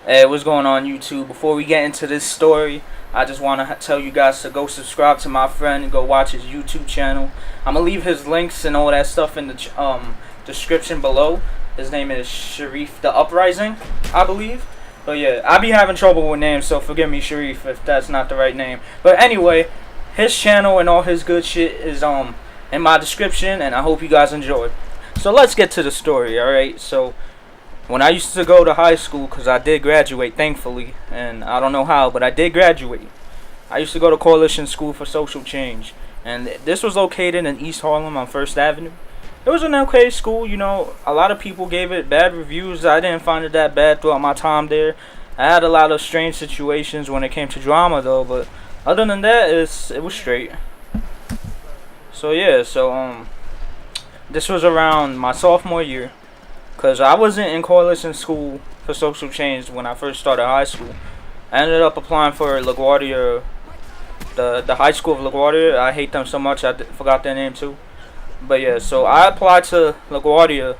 Hey, what's going on YouTube? Before we get into this story, I just want to tell you guys to go subscribe to my friend and go watch his YouTube channel. I'm going to leave his links and all that stuff in the description below. His name is Sharif the Uprising, I believe. But yeah, I be having trouble with names, so forgive me, Sharif, if that's not the right name. But anyway, his channel and all his good shit is in my description, and I hope you guys enjoy. So let's get to the story, alright? So when I used to go to high school, because I did graduate, thankfully, and I don't know how, but I did graduate. I used to go to Coalition School for Social Change, and this was located in East Harlem on 1st Avenue. It was an okay school, you know. A lot of people gave it bad reviews. I didn't find it that bad throughout my time there. I had a lot of strange situations when it came to drama, though, but other than that, it was straight. So yeah, this was around my sophomore year. Because I wasn't in Coalition School for Social Change when I first started high school. I ended up applying for LaGuardia, the high school of LaGuardia. I hate them so much, I forgot their name too. But yeah, so I applied to LaGuardia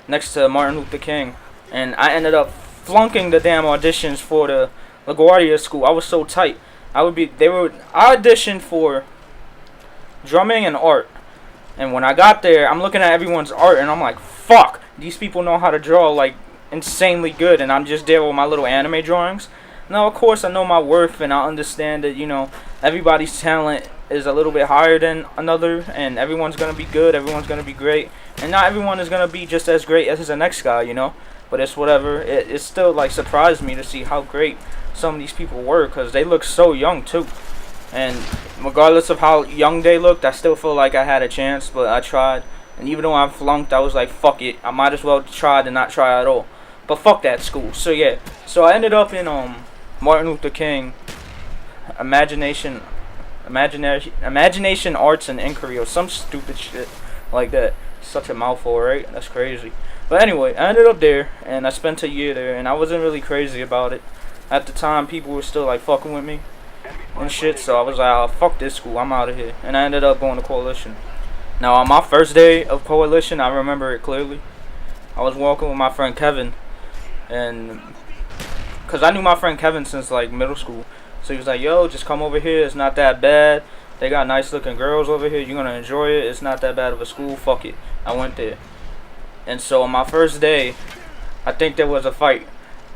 next to Martin Luther King. And I ended up flunking the damn auditions for the LaGuardia school. I was so tight. I auditioned for drumming and art. And when I got there, I'm looking at everyone's art and I'm like, fuck, these people know how to draw like insanely good, and I'm just there with my little anime drawings. Now, of course, I know my worth, and I understand that, you know, everybody's talent is a little bit higher than another, and everyone's going to be good, everyone's going to be great, and not everyone is going to be just as great as the next guy, you know, but it's whatever. It still, like, surprised me to see how great some of these people were, because they look so young, too. And regardless of how young they looked, I still feel like I had a chance, but I tried. And even though I flunked, I was like, fuck it. I might as well try than not try at all. But fuck that school. So yeah. So I ended up in Martin Luther King Imagination Arts and Inquiry or some stupid shit like that. Such a mouthful, right? That's crazy. But anyway, I ended up there and I spent a year there and I wasn't really crazy about it. At the time, people were still like fucking with me and shit. So I was like, oh, fuck this school. I'm out of here. And I ended up going to Coalition. Now, on my first day of Coalition, I remember it clearly. I was walking with my friend Kevin, and because I knew my friend Kevin since like middle school, so he was like, yo, just come over here, it's not that bad, they got nice looking girls over here, you're gonna enjoy it, it's not that bad of a school, fuck it. I went there, and so on my first day, I think there was a fight,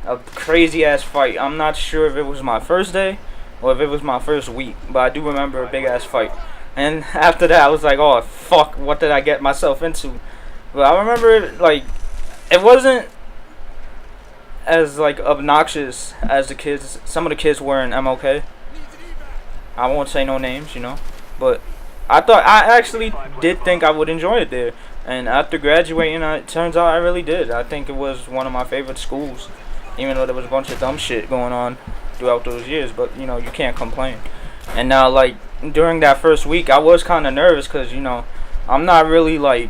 a crazy ass fight. I'm not sure if it was my first day or if it was my first week, but I do remember a big ass fight. And after that, I was like, oh, fuck, what did I get myself into? But I remember, like, it wasn't as, like, obnoxious as some of the kids were in MLK. I won't say no names, you know. But I actually did think I would enjoy it there. And after graduating, it turns out I really did. I think it was one of my favorite schools. Even though there was a bunch of dumb shit going on throughout those years. But, you know, you can't complain. And now, like, during that first week, I was kind of nervous because, you know, I'm not really, like,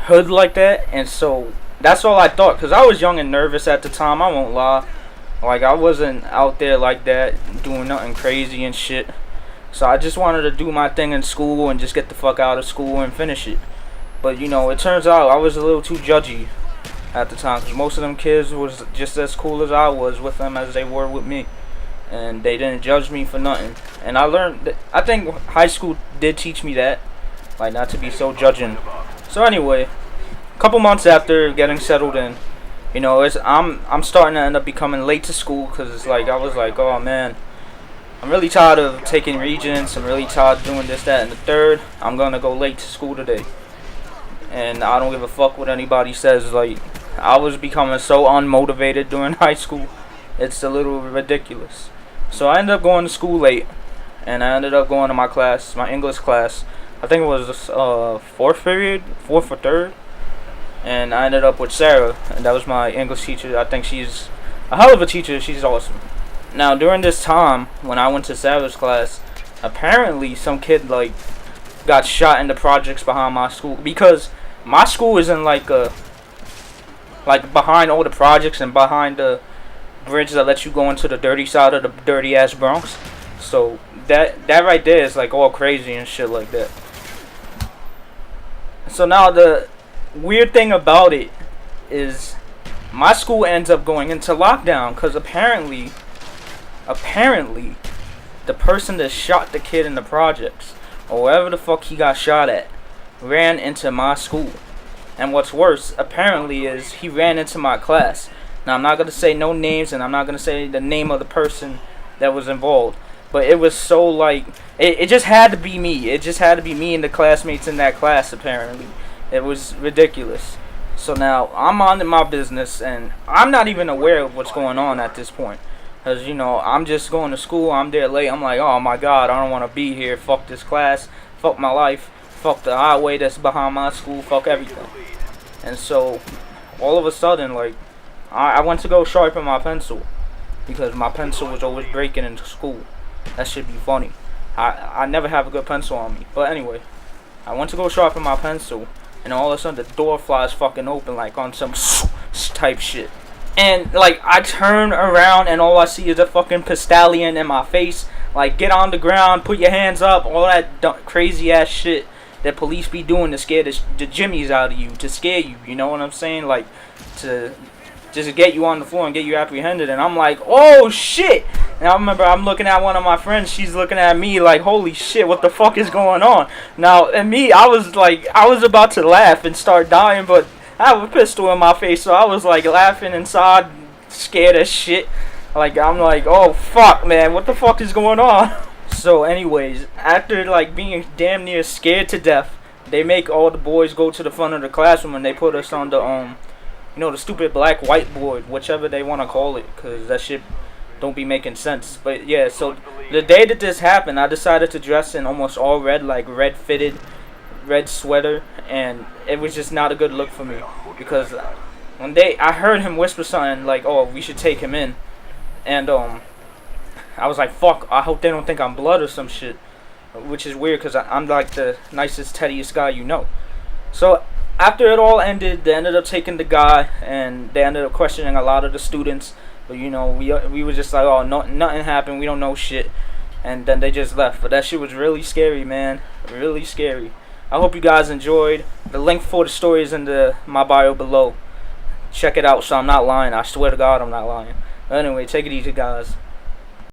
hood like that. And so that's all I thought because I was young and nervous at the time. I won't lie. Like, I wasn't out there like that doing nothing crazy and shit. So I just wanted to do my thing in school and just get the fuck out of school and finish it. But, you know, it turns out I was a little too judgy at the time because most of them kids was just as cool as I was with them as they were with me. And they didn't judge me for nothing. And I learned that, I think high school did teach me that, like, not to be so judging. So anyway, a couple months after getting settled in, you know, I'm starting to end up becoming late to school because it's like I was like, oh man, I'm really tired of taking regents. I'm really tired of doing this, that, and the third. I'm gonna go late to school today. And I don't give a fuck what anybody says. Like, I was becoming so unmotivated during high school. It's a little ridiculous. So I ended up going to school late, and I ended up going to my class, my English class. I think it was fourth period, fourth or third, and I ended up with Sarah, and that was my English teacher. I think she's a hell of a teacher. She's awesome. Now, during this time, when I went to Sarah's class, apparently some kid, like, got shot in the projects behind my school, because my school is in, like, behind all the projects and behind the bridge that lets you go into the dirty side of the dirty ass Bronx. So that right there is like all crazy and shit like that. So now the weird thing about it is my school ends up going into lockdown because apparently, the person that shot the kid in the projects, or wherever the fuck he got shot at, ran into my school. And what's worse, apparently, is he ran into my class. Now, I'm not going to say no names, and I'm not going to say the name of the person that was involved. But it was so, like, it just had to be me. It just had to be me and the classmates in that class, apparently. It was ridiculous. So now, I'm on to my business, and I'm not even aware of what's going on at this point. Because, you know, I'm just going to school, I'm there late, I'm like, oh my god, I don't want to be here, fuck this class, fuck my life, fuck the highway that's behind my school, fuck everything. And so, all of a sudden, like, I went to go sharpen my pencil, because my pencil was always breaking in school. That should be funny. I never have a good pencil on me. But anyway, I went to go sharpen my pencil, and all of a sudden the door flies fucking open, like on some type shit. And, like, I turn around and all I see is a fucking Pistallion in my face. Like, get on the ground, put your hands up, all that crazy ass shit that police be doing to scare the jimmies out of you, to scare you, you know what I'm saying? Like, to just get you on the floor and get you apprehended. And I'm like, oh shit! And I remember I'm looking at one of my friends, she's looking at me like, holy shit, what the fuck is going on? Now, and me, I was about to laugh and start dying, but I have a pistol in my face, so I was like laughing inside, scared as shit. Like, I'm like, oh fuck, man, what the fuck is going on? So anyways, after like being damn near scared to death, they make all the boys go to the front of the classroom and they put us on the you know, the stupid black whiteboard, whichever they want to call it, cause that shit don't be making sense. But yeah, so the day that this happened, I decided to dress in almost all red, like red fitted, red sweater, and it was just not a good look for me, because one day I heard him whisper something like, oh, we should take him in, and I was like, fuck, I hope they don't think I'm blood or some shit, which is weird because I'm like the nicest, teddiest guy you know. So after it all ended, they ended up taking the guy, and they ended up questioning a lot of the students, but you know, we were just like, oh, no, nothing happened, we don't know shit, and then they just left. But that shit was really scary, man, really scary. I hope you guys enjoyed. The link for the story is in my bio below. Check it out so I'm not lying. I swear to God I'm not lying. But anyway, take it easy, guys.